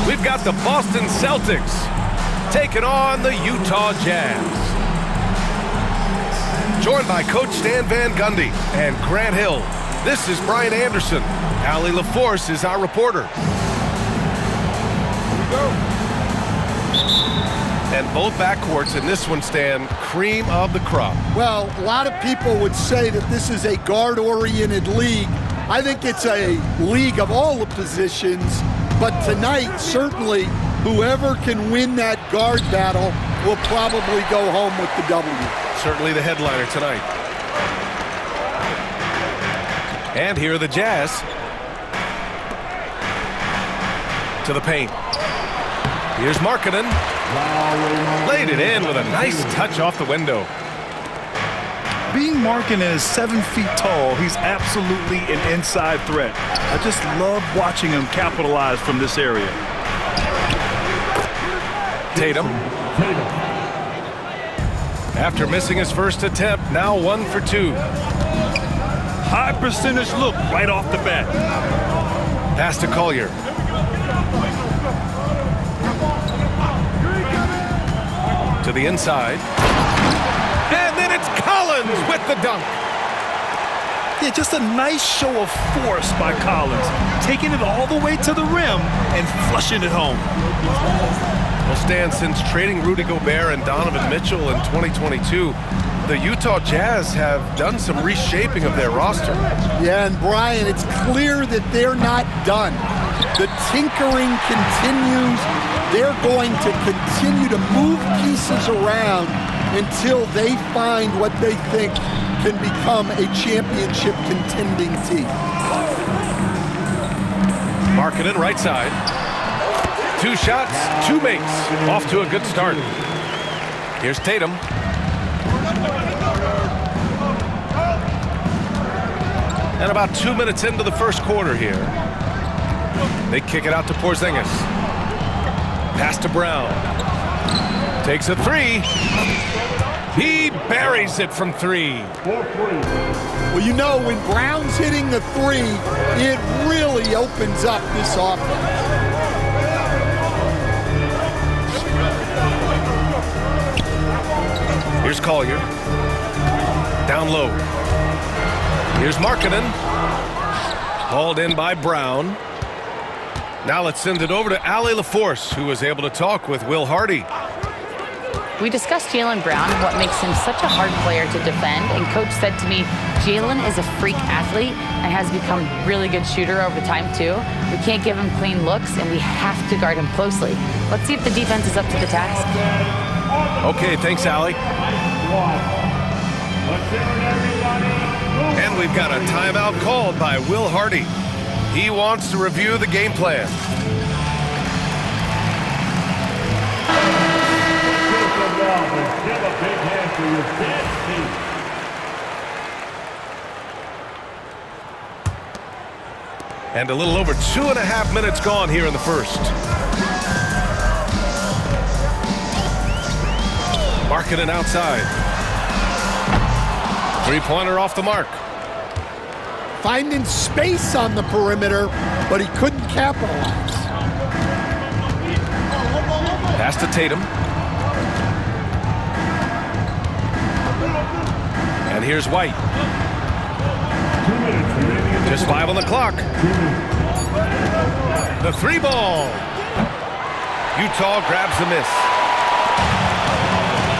We've got the Boston Celtics taking on the Utah Jazz. Joined by Coach Stan Van Gundy and Grant Hill, this is Brian Anderson. Allie LaForce is our reporter. Here we go. And both backcourts in this one, Stan, cream of the crop. Well, a lot of people would say that this is a guard-oriented league. I think it's a league of all the positions, but tonight, certainly, whoever can win that guard battle will probably go home with the W. Certainly the headliner tonight. And here are the Jazz. To the paint. Here's Markkanen. Laid it in with a nice touch off the window. Being Markkanen is 7 feet tall, he's absolutely an inside threat. I just love watching him capitalize from this area. Tatum. After missing his first attempt, now 1 for 2. High percentage look right off the bat. Pass to Collier. To the inside. And then it's Collins with the dunk. Yeah, just a nice show of force by Collins, taking it all the way to the rim and flushing it home. Well, Stan, since trading Rudy Gobert and Donovan Mitchell in 2022, the Utah Jazz have done some reshaping of their roster. Yeah, and Brian, it's clear that they're not done. The tinkering continues. They're going to continue to move pieces around until they find what they think can become a championship contending team. Markkanen right side. 2 shots, 2 makes. Off to a good start. Here's Tatum. And about 2 minutes into the first quarter here. They kick it out to Porzingis. Pass to Brown. Takes a 3. He buries it from 3. Well, you know, when Brown's hitting the 3, it really opens up this offense. Here's Collier. Down low. Here's Markkanen. Hauled in by Brown. Now let's send it over to Allie LaForce, who was able to talk with Will Hardy. We discussed Jaylen Brown and what makes him such a hard player to defend, and Coach said to me, Jaylen is a freak athlete and has become a really good shooter over time too. We can't give him clean looks, and we have to guard him closely. Let's see if the defense is up to the task. Okay, thanks, Allie. And we've got a timeout called by Will Hardy. He wants to review the game plan. And a little over 2.5 minutes gone here in the first. Markkanen outside. Three-pointer off the mark. Finding space on the perimeter, but he couldn't capitalize. Pass to Tatum. And here's White. Just 5 on the clock. The three ball. Utah grabs the miss.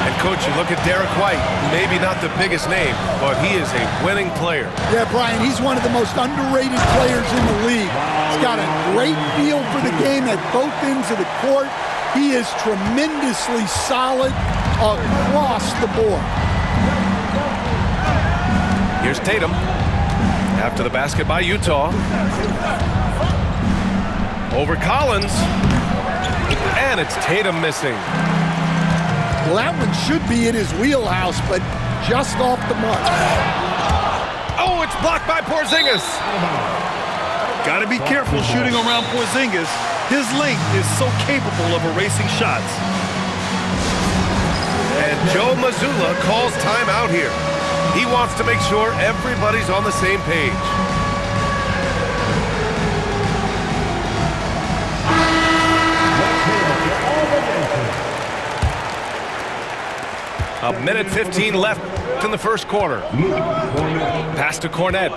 And coach, you look at Derek White, maybe not the biggest name, but he is a winning player. Yeah, Brian, he's one of the most underrated players in the league. He's got a great feel for the game at both ends of the court. He is tremendously solid across the board. Here's Tatum. After the basket by Utah. Over Collins. And it's Tatum missing. Well, that one should be in his wheelhouse, but just off the mark. Oh, it's blocked by Porzingis. Got to be careful shooting around Porzingis. His length is so capable of erasing shots. And Joe Mazzulla calls timeout here. He wants to make sure everybody's on the same page. A minute 15 left in the first quarter. Pass to Cornette.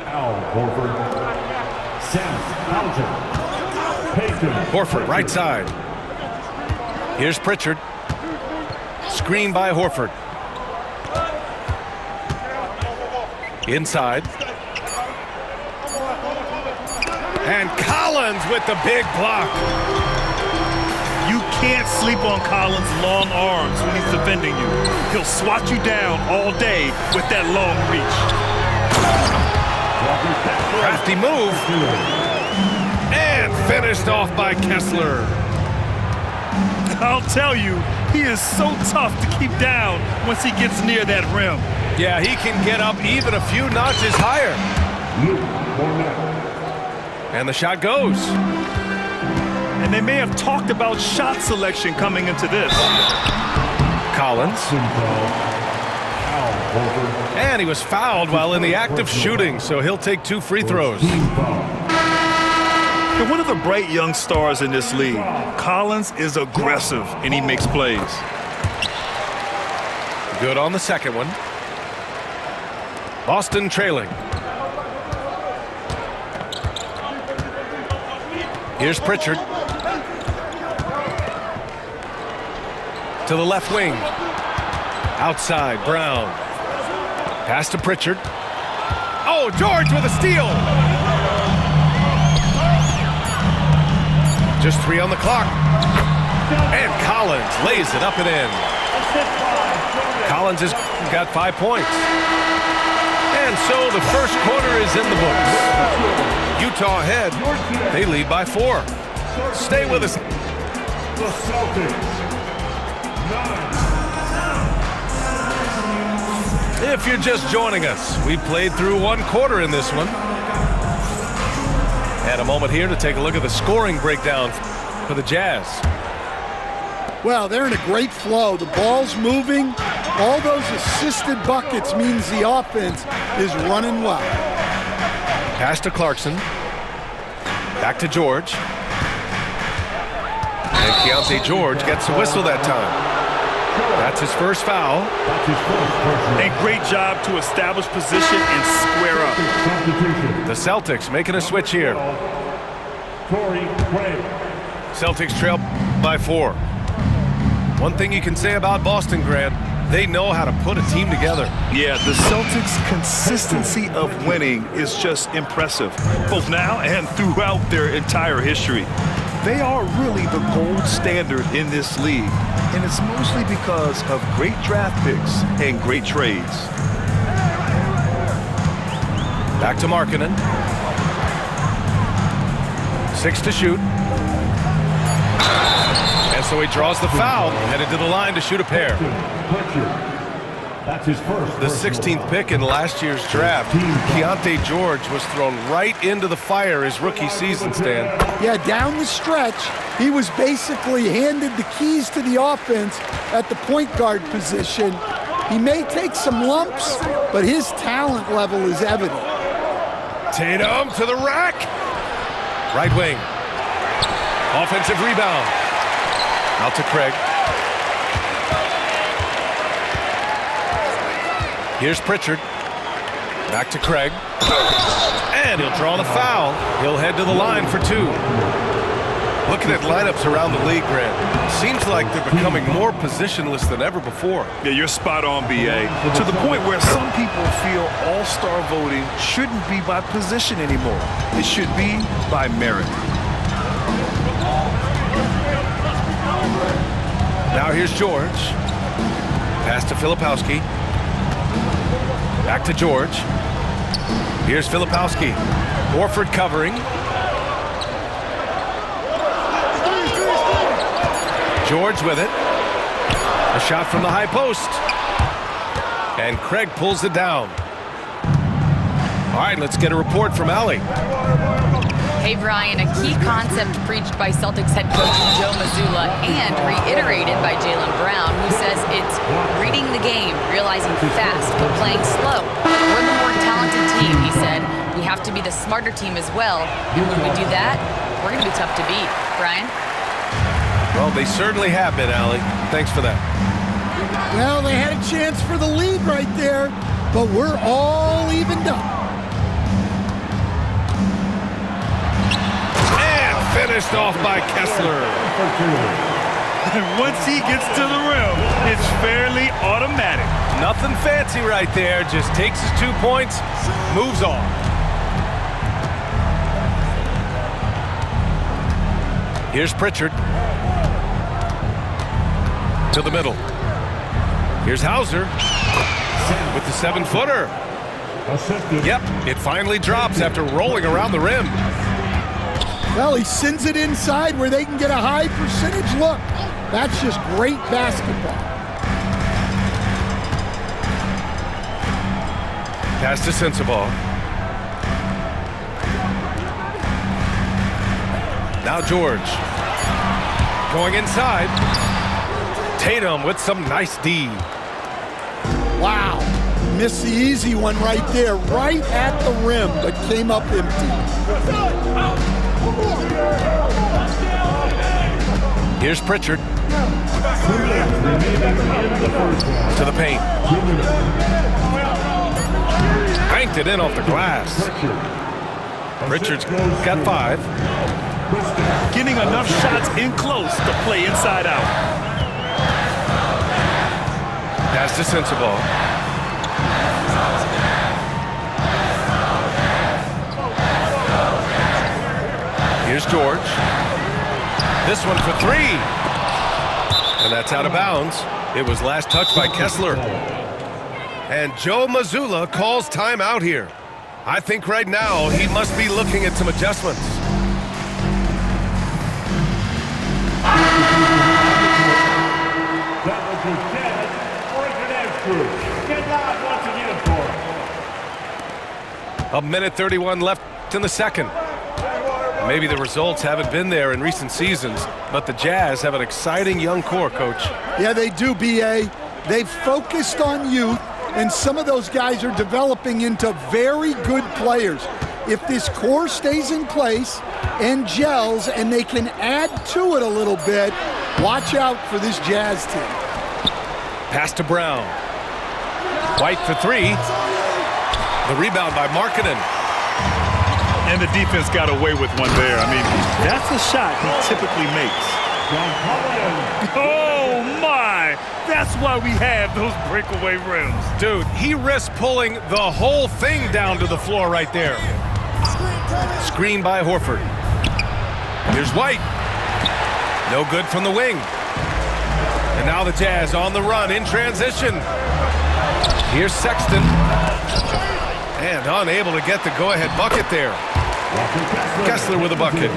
Horford, right side. Here's Pritchard. Screen by Horford. Inside. And Collins with the big block. You can't sleep on Collins' long arms when he's defending you. He'll swat you down all day with that long reach. Crafty move. And finished off by Kessler. I'll tell you, he is so tough to keep down once he gets near that rim. Yeah, he can get up even a few notches higher. And the shot goes. And they may have talked about shot selection coming into this. Collins. And he was fouled while in the act of shooting, so he'll take 2 free throws. And one of the bright young stars in this league, Collins is aggressive and he makes plays. Good on the second one. Boston trailing. Here's Pritchard. To the left wing. Outside, Brown. Pass to Pritchard. Oh, George with a steal. Just 3 on the clock. And Collins lays it up and in. Collins has got 5 points. And so the first quarter is in the books. Utah ahead. They lead by 4. Stay with us. The Celtics. If you're just joining us, we played through 1 quarter in this one. And a moment here to take a look at the scoring breakdown for the Jazz. Well, they're in a great flow. The ball's moving. All those assisted buckets means the offense is running well. Pass to Clarkson. Back to George. And Keontae George gets a whistle that time. That's his first foul. And great job to establish position and square up. The Celtics making a switch here. Celtics trail by 4. One thing you can say about Boston, Grant, they know how to put a team together. Yeah, the Celtics' consistency of winning is just impressive, both now and throughout their entire history. They are really the gold standard in this league, and it's mostly because of great draft picks and great trades. Back to Markkanen. 6 to shoot. And So he draws the foul, headed to the line to shoot a pair. That's his first. The 16th pick in last year's draft, Keontae George was thrown right into the fire his rookie season, Stan. Yeah, down the stretch, he was basically handed the keys to the offense at the point guard position. He may take some lumps, but his talent level is evident. Tatum to the rack. Right wing. Offensive rebound. Out to Craig. Here's Pritchard. Back to Craig. And he'll draw the foul. He'll head to the line for two. Looking at lineups around the league, Grant, seems like they're becoming more positionless than ever before. Yeah, you're spot on, B.A. To the point where some people feel all-star voting shouldn't be by position anymore. It should be by merit. Now here's George. Pass to Filipowski. Back to George. Here's Filipowski. Horford covering. George with it. A shot from the high post. And Craig pulls it down. All right, let's get a report from Allie. Hey, Brian, a key concept preached by Celtics head coach Joe Mazzulla and reiterated by Jaylen Brown, who says it's reading the game, realizing fast, but playing slow. We're the more talented team, he said. We have to be the smarter team as well. And when we do that, we're going to be tough to beat. Brian? Well, they certainly have been, Allie. Thanks for that. Well, they had a chance for the lead right there, but we're all evened up. Finished off by Kessler. Once he gets to the rim, it's fairly automatic. Nothing fancy right there. Just takes his 2 points, moves on. Here's Pritchard. To the middle. Here's Hauser with the 7-footer. Yep, it finally drops after rolling around the rim. Well, he sends it inside where they can get a high percentage look. That's just great basketball. Pass to Sensabaugh. Now George. Going inside. Tatum with some nice D. Wow. Missed the easy one right there, right at the rim, but came up empty. Here's Pritchard. To the paint. Banked it in off the glass. Pritchard's got 5. Getting enough shots in close to play inside out. Pass to Sensabaugh. Here's George. This one for 3. And that's out of bounds. It was last touched by Kessler. And Joe Mazzulla calls timeout here. I think right now he must be looking at some adjustments. That was your Jazz organized crew. Get loud once again for it. A minute 31 left in the second. Maybe the results haven't been there in recent seasons, but the Jazz have an exciting young core, Coach. Yeah, they do, B.A. They've focused on youth, and some of those guys are developing into very good players. If this core stays in place and gels and they can add to it a little bit, watch out for this Jazz team. Pass to Brown. White for 3. The rebound by Markkanen. And the defense got away with one there. I mean, that's a shot he typically makes. Oh, my! That's why we have those breakaway rims. Dude, he risked pulling the whole thing down to the floor right there. Screen by Horford. Here's White. No good from the wing. And now the Jazz on the run in transition. Here's Sexton. And unable to get the go-ahead bucket there. Kessler with a bucket.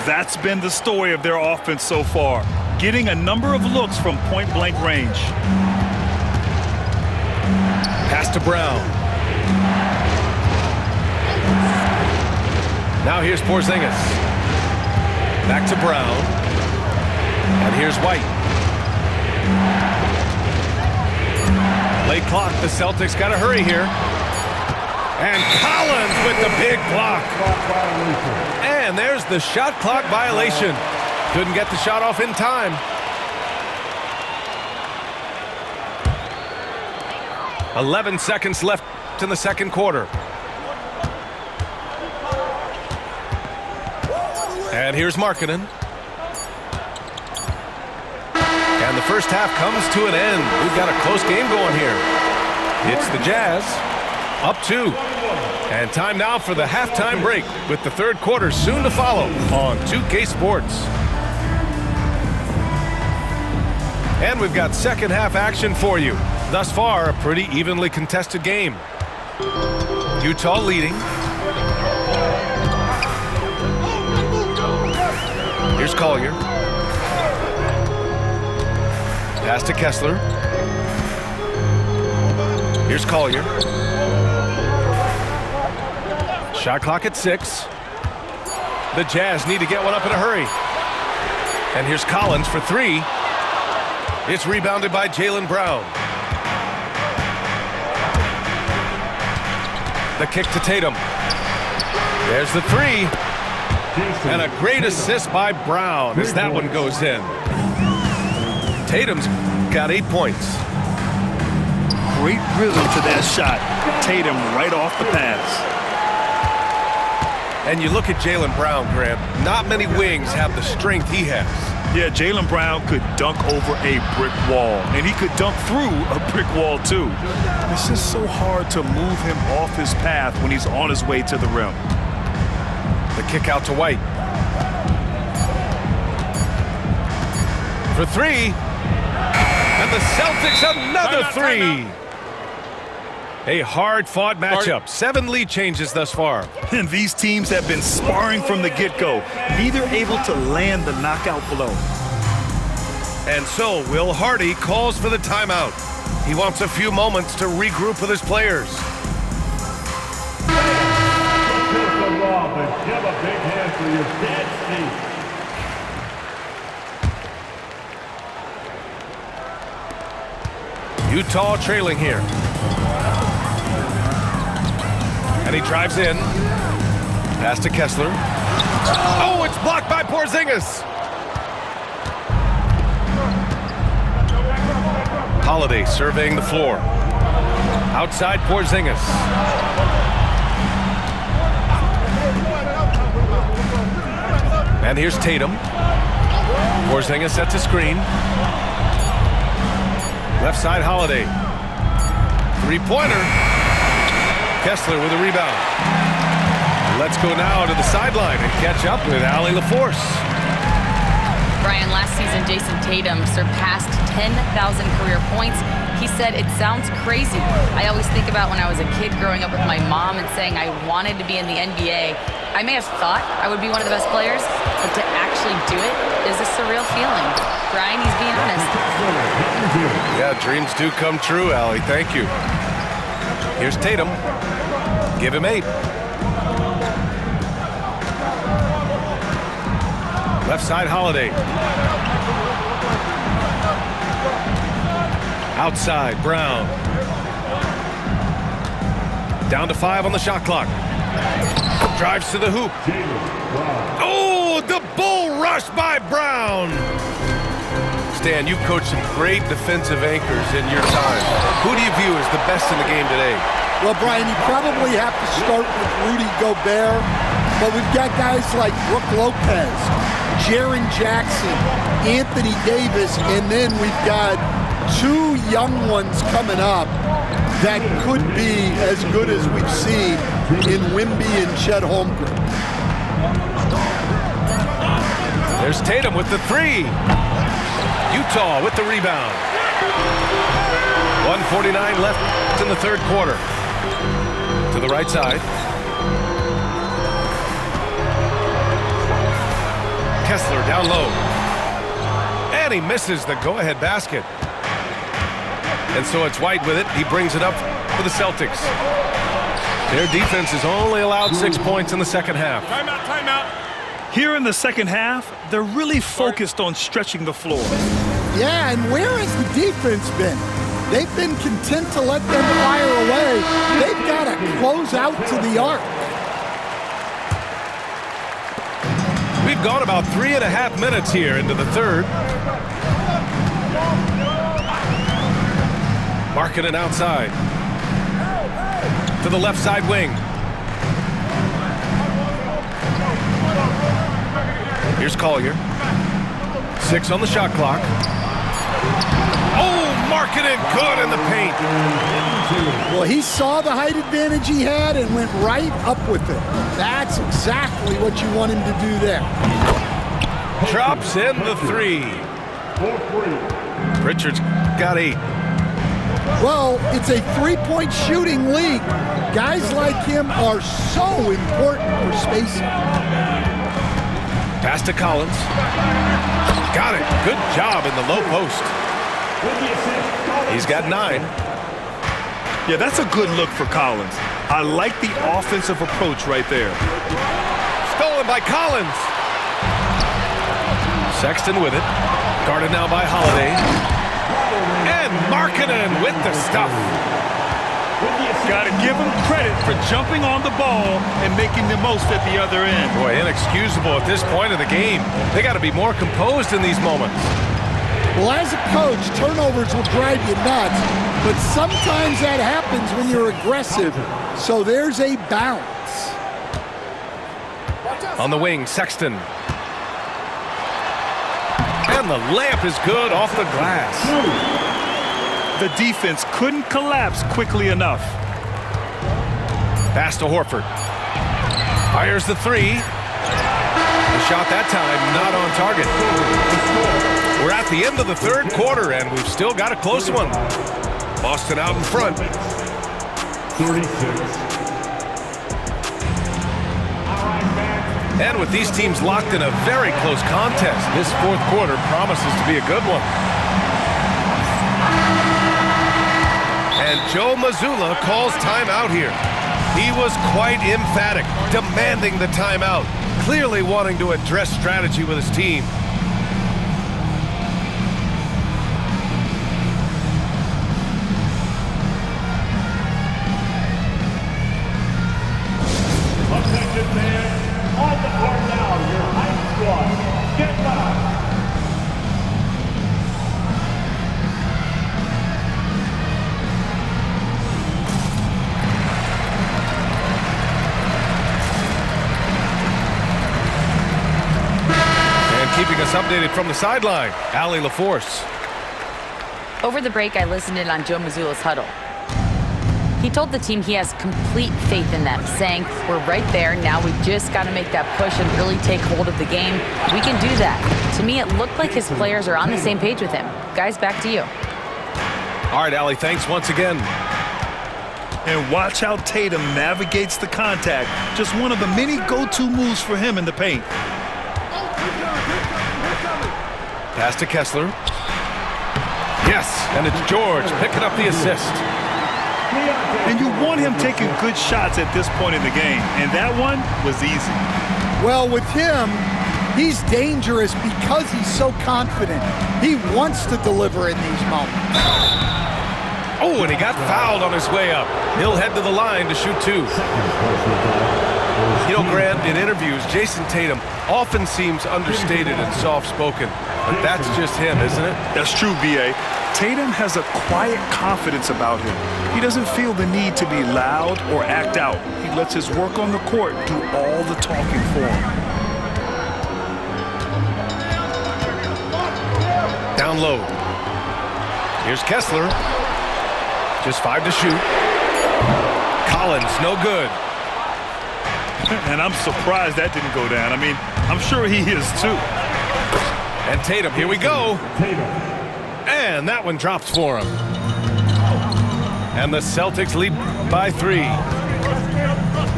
That's been the story of their offense so far, getting a number of looks from point-blank range. Pass to Brown. Now here's Porzingis. Back to Brown. And here's White. Late clock. The Celtics got to hurry here. And Collins with the big block. And there's the shot clock violation. Couldn't get the shot off in time. "11 seconds left in the second quarter. And here's Markkanen. And the first half comes to an end. We've got a close game going here. It's the Jazz up 2. And time now for the halftime break with the third quarter soon to follow on 2K Sports. And we've got second half action for you. Thus far, a pretty evenly contested game. Utah leading. Here's Collier. Pass to Kessler. Here's Collier. Shot clock at 6. The Jazz need to get one up in a hurry. And here's Collins for 3. It's rebounded by Jaylen Brown. The kick to Tatum. There's the 3. And a great assist by Brown as that one goes in. Tatum's got 8 points. Great rhythm to that shot. Tatum right off the pass. And you look at Jaylen Brown, Grant. Not many wings have the strength he has. Yeah, Jaylen Brown could dunk over a brick wall, and he could dunk through a brick wall too. It's just so hard to move him off his path when he's on his way to the rim. The kick out to White. For 3. And the Celtics another 3. A hard-fought matchup. 7 lead changes thus far. And these teams have been sparring from the get-go, neither able to land the knockout blow. And so Will Hardy calls for the timeout. He wants a few moments to regroup with his players. Give a big hand for your dead seat. Utah trailing here. And he drives in. Pass to Kessler. Oh, it's blocked by Porzingis. Holiday surveying the floor. Outside Porzingis. And here's Tatum. Porzingis sets a screen. Left side Holiday. 3-pointer. Kessler with a rebound. Let's go now to the sideline and catch up with Allie LaForce. Brian, last season, Jason Tatum surpassed 10,000 career points. He said, "It sounds crazy. I always think about when I was a kid growing up with my mom and saying I wanted to be in the NBA. I may have thought I would be one of the best players, but to actually do it is a surreal feeling." Brian, he's being honest. Yeah, dreams do come true, Allie. Thank you. Here's Tatum. Give him 8. Left side Holiday. Outside Brown. Down to 5 on the shot clock. Drives to the hoop. Oh, the bull rush by Brown. Stan, you've coached some great defensive anchors in your time. Who do you view as the best in the game today? Well, Brian, you probably have to start with Rudy Gobert, but we've got guys like Brook Lopez, Jaren Jackson, Anthony Davis, and then we've got 2 young ones coming up that could be as good as we've seen in Wimby and Chet Holmgren. There's Tatum with the 3. Utah with the rebound. 1:49 left in the third quarter. To the right side. Kessler down low. And he misses the go-ahead basket. And so it's White with it. He brings it up for the Celtics. Their defense has only allowed 6 points in the second half. Timeout, timeout. Here in the second half, they're really focused on stretching the floor. Yeah, and where has the defense been? They've been content to let them fire away. They've got to close out to the arc. We've gone about 3.5 minutes here into the third. Marking it outside. To the left side wing. Here's Collier. 6 on the shot clock. Oh, marking it good in the paint. Well, he saw the height advantage he had and went right up with it. That's exactly what you want him to do there. Drops in the 3. Pritchard's got 8. Well, it's a three-point shooting league. Guys like him are so important for spacing. Pass to Collins. Got it. Good job in the low post. He's got 9. Yeah, that's a good look for Collins. I like the offensive approach right there. Stolen by Collins. Sexton with it. Guarded now by Holiday. And Markkanen with the stuff. Got to give him credit for jumping on the ball and making the most at the other end. Boy, inexcusable at this point of the game. They got to be more composed in these moments. Well, as a coach, turnovers will drive you nuts, but sometimes that happens when you're aggressive. So there's a bounce. On the wing, Sexton. And the layup is good off the glass. The defense couldn't collapse quickly enough. Pass to Horford. Fires the 3. The shot that time not on target. We're at the end of the third quarter, and we've still got a close one. Boston out in front. 36. And with these teams locked in a very close contest, this fourth quarter promises to be a good one. And Joe Mazzulla calls timeout here. He was quite emphatic, demanding the timeout, clearly wanting to address strategy with his team. Attention fans, on the court now, your high squad. Get back. Keeping us updated from the sideline, Allie LaForce. Over the break, I listened in on Joe Mazzulla's huddle. He told the team he has complete faith in them, saying, we're right there, now we just got to make that push and really take hold of the game. We can do that. To me, it looked like his players are on the same page with him. Guys, back to you. All right, Allie, thanks once again. And watch how Tatum navigates the contact. Just one of the many go-to moves for him in the paint. Pass to Kessler. Yes, and it's George picking up the assist. And you want him taking good shots at this point in the game, and that one was easy. Well, with him, he's dangerous because he's so confident. He wants to deliver in these moments. Oh, and he got fouled on his way up. He'll head to the line to shoot 2. You know, Grant, in interviews, Jason Tatum often seems understated and soft-spoken, but that's just him, isn't it? That's true, B.A. Tatum has a quiet confidence about him. He doesn't feel the need to be loud or act out. He lets his work on the court do all the talking for him. Down low. Here's Kessler. Just 5 to shoot. Collins, no good. And I'm surprised that didn't go down. I mean, I'm sure he is too. And Tatum, here we go. And that one drops for him. And the Celtics lead by 3.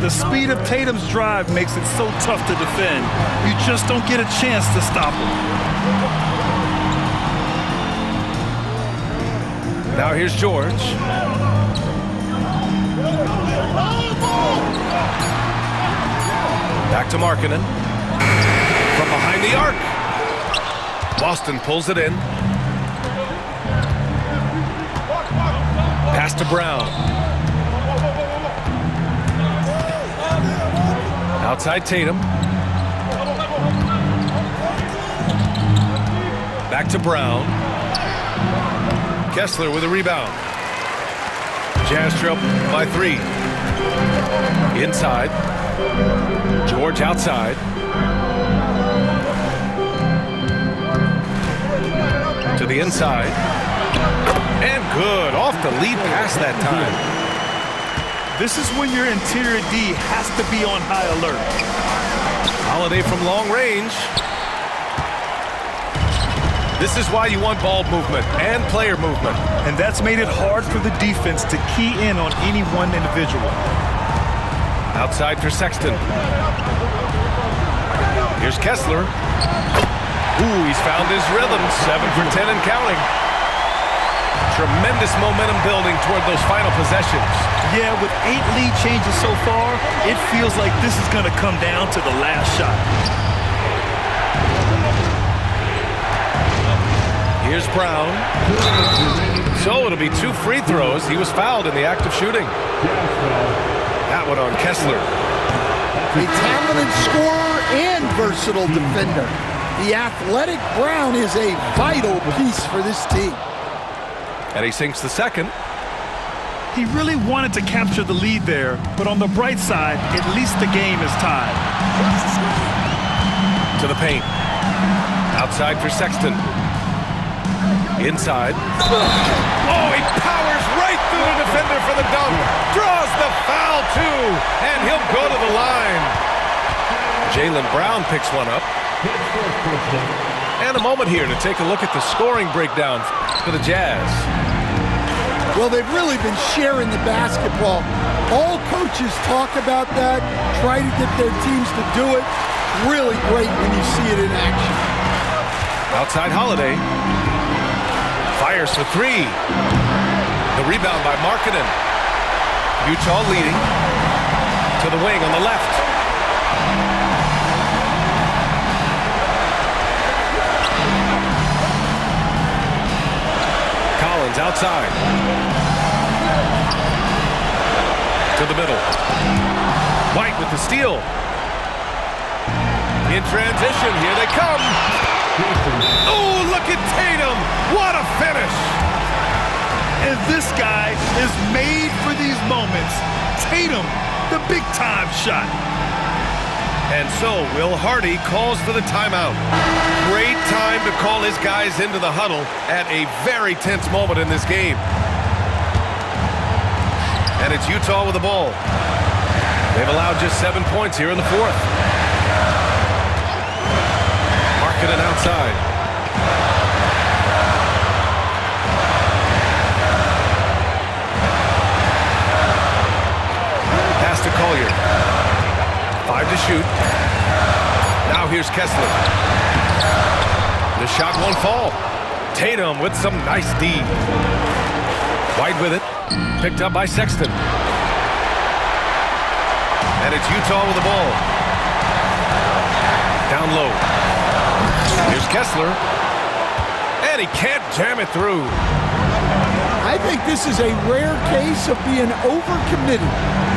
The speed of Tatum's drive makes it so tough to defend. You just don't get a chance to stop him. Now here's George. Back to Markkanen. From behind the arc. Boston pulls it in. Pass to Brown. Outside Tatum. Back to Brown. Kessler with a rebound. Jazz trail by 3. Inside. George outside. To the inside. And good. Off the lead pass that time. This is when your interior D has to be on high alert. Holiday from long range. This is why you want ball movement and player movement. And that's made it hard for the defense to key in on any one individual. Outside for Sexton. Here's Kessler. Ooh, he's found his rhythm. 7 for 10 and counting. Tremendous momentum building toward those final possessions. Yeah, with 8 lead changes so far, it feels like this is going to come down to the last shot. Here's Brown. So it'll be 2 free throws. He was fouled in the act of shooting. That one on Kessler. A talented scorer and versatile defender. The athletic Brown is a vital piece for this team. And he sinks the second. He really wanted to capture the lead there, but on the bright side, at least the game is tied. To the paint. Outside for Sexton. Inside. Oh, he powers right through the defender for the dunk. Draws the foul, too. And he'll go to the line. Jaylen Brown picks one up. And a moment here to take a look at the scoring breakdown for the Jazz. Well, they've really been sharing the basketball. All coaches talk about that, try to get their teams to do it. Really great when you see it in action. Outside Holiday. Fires for 3. The rebound by Markkanen. Utah leading. To the wing on the left. Collins outside. To the middle. White with the steal. In transition, here they come. Oh, look at Tatum. What a finish. And this guy is made for these moments. Tatum, the big-time shot. And so Will Hardy calls for the timeout. Great time to call his guys into the huddle at a very tense moment in this game. And it's Utah with the ball. They've allowed just 7 points here in the fourth. Markkanen outside. Pass to Collier. 5 to shoot. Now here's Kessler. The shot won't fall. Tatum with some nice D. White with it. Picked up by Sexton. And it's Utah with the ball. Down low. Here's Kessler. And he can't jam it through. I think this is a rare case of being overcommitted.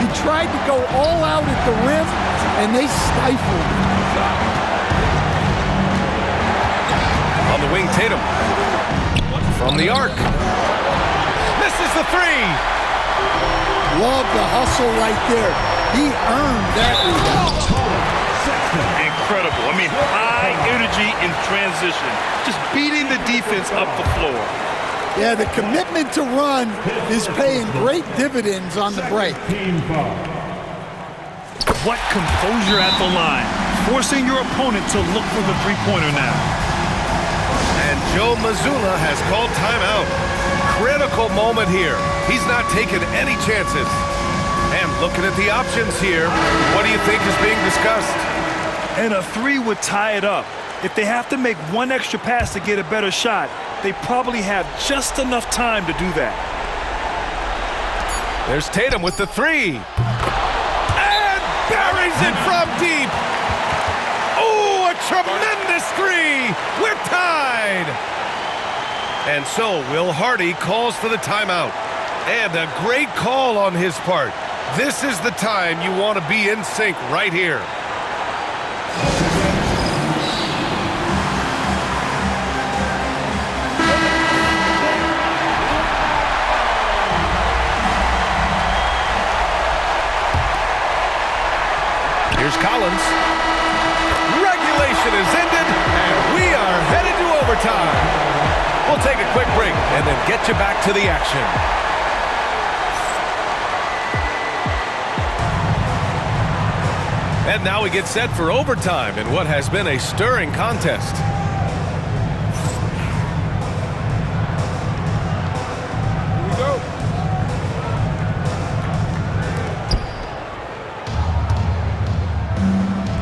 He tried to go all out at the rim, and they stifled him. On the wing, Tatum. From the arc. Misses the 3. Love the hustle right there. He earned that rebound. Incredible. I mean, high energy in transition. Just beating the defense up the floor. Yeah, the commitment to run is paying great dividends on the break. What composure at the line, forcing your opponent to look for the three-pointer now. And Joe Mazzulla has called timeout. Critical moment here. He's not taking any chances. And looking at the options here. What do you think is being discussed? And a 3 would tie it up. If they have to make one extra pass to get a better shot, they probably have just enough time to do that. There's Tatum with the 3. And buries it from deep. Oh, a tremendous 3. We're tied. And so Will Hardy calls for the timeout. And a great call on his part. This is the time you want to be in sync right here. Here's Collins. Regulation is ended, and we are headed to overtime. We'll take a quick break and then get you back to the action. And now we get set for overtime in what has been a stirring contest. Here we go.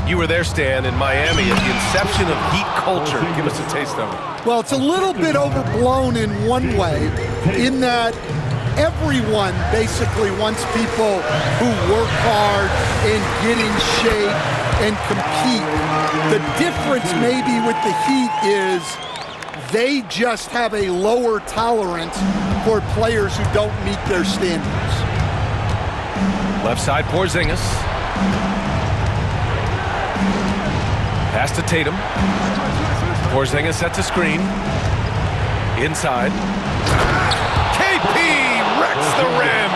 You were there, Stan, in Miami at the inception of Heat culture. Give us a taste of it. Well, it's a little bit overblown in one way, in that everyone basically wants people who work hard and get in shape and compete. The difference maybe with the Heat is they just have a lower tolerance for players who don't meet their standards. Left side, Porzingis. Pass to Tatum. Porzingis sets a screen. Inside. KP wrecks the rim.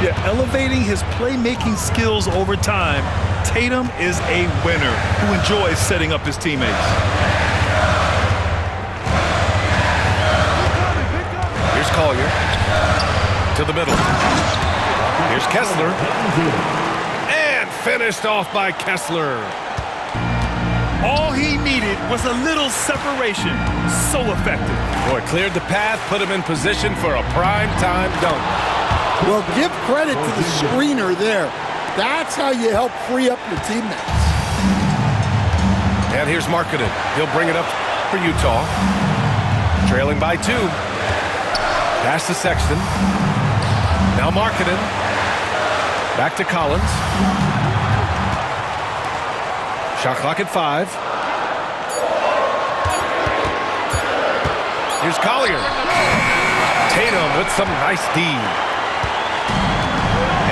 Yeah, elevating his playmaking skills over time, Tatum is a winner who enjoys setting up his teammates. Here's Collier. To the middle. Here's Kessler. And finished off by Kessler. All he needed was a little separation. So effective. Boy, cleared the path, put him in position for a prime-time dunk. Well, give credit to the screener there. That's how you help free up your teammates. And here's Markkanen. He'll bring it up for Utah. Trailing by 2. Pass to Sexton. Now Markkanen. Back to Collins. Shot clock at 5. Here's Collier. Tatum with some nice D.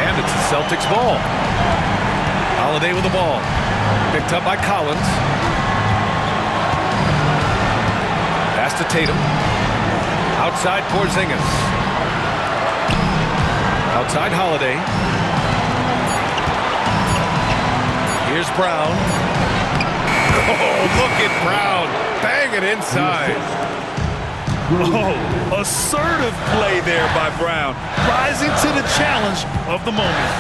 And it's the Celtics ball. Holiday with the ball. Picked up by Collins. Pass to Tatum. Outside Porzingis. Outside Holiday. Here's Brown. Oh, look at Brown. Bang it inside. Oh, assertive play there by Brown. Rising to the challenge of the moment.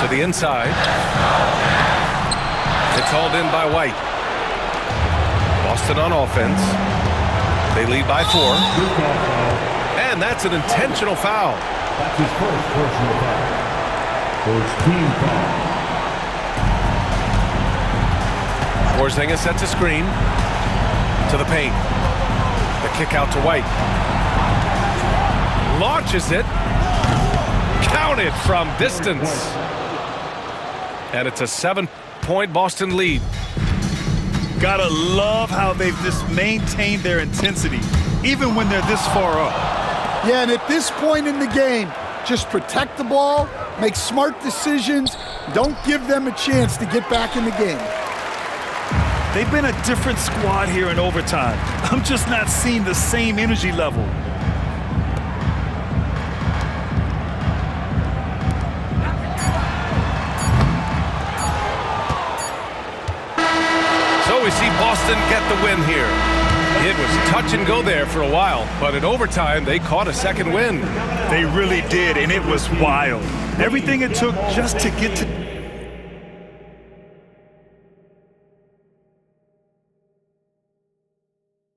To the inside. It's hauled in by White. Boston on offense. They lead by 4. And that's an intentional foul. That's his first personal foul. First team foul. Porzingis sets a screen to the paint. The kick out to White. Launches it. Counted from distance. And it's a 7-point Boston lead. Gotta love how they've just maintained their intensity, even when they're this far up. Yeah, and at this point in the game, just protect the ball, make smart decisions, don't give them a chance to get back in the game. They've been a different squad here in overtime. I'm just not seeing the same energy level. So we see Boston get the win here. It was touch and go there for a while, but in overtime, they caught a second win. They really did, and it was wild. Everything it took just to get to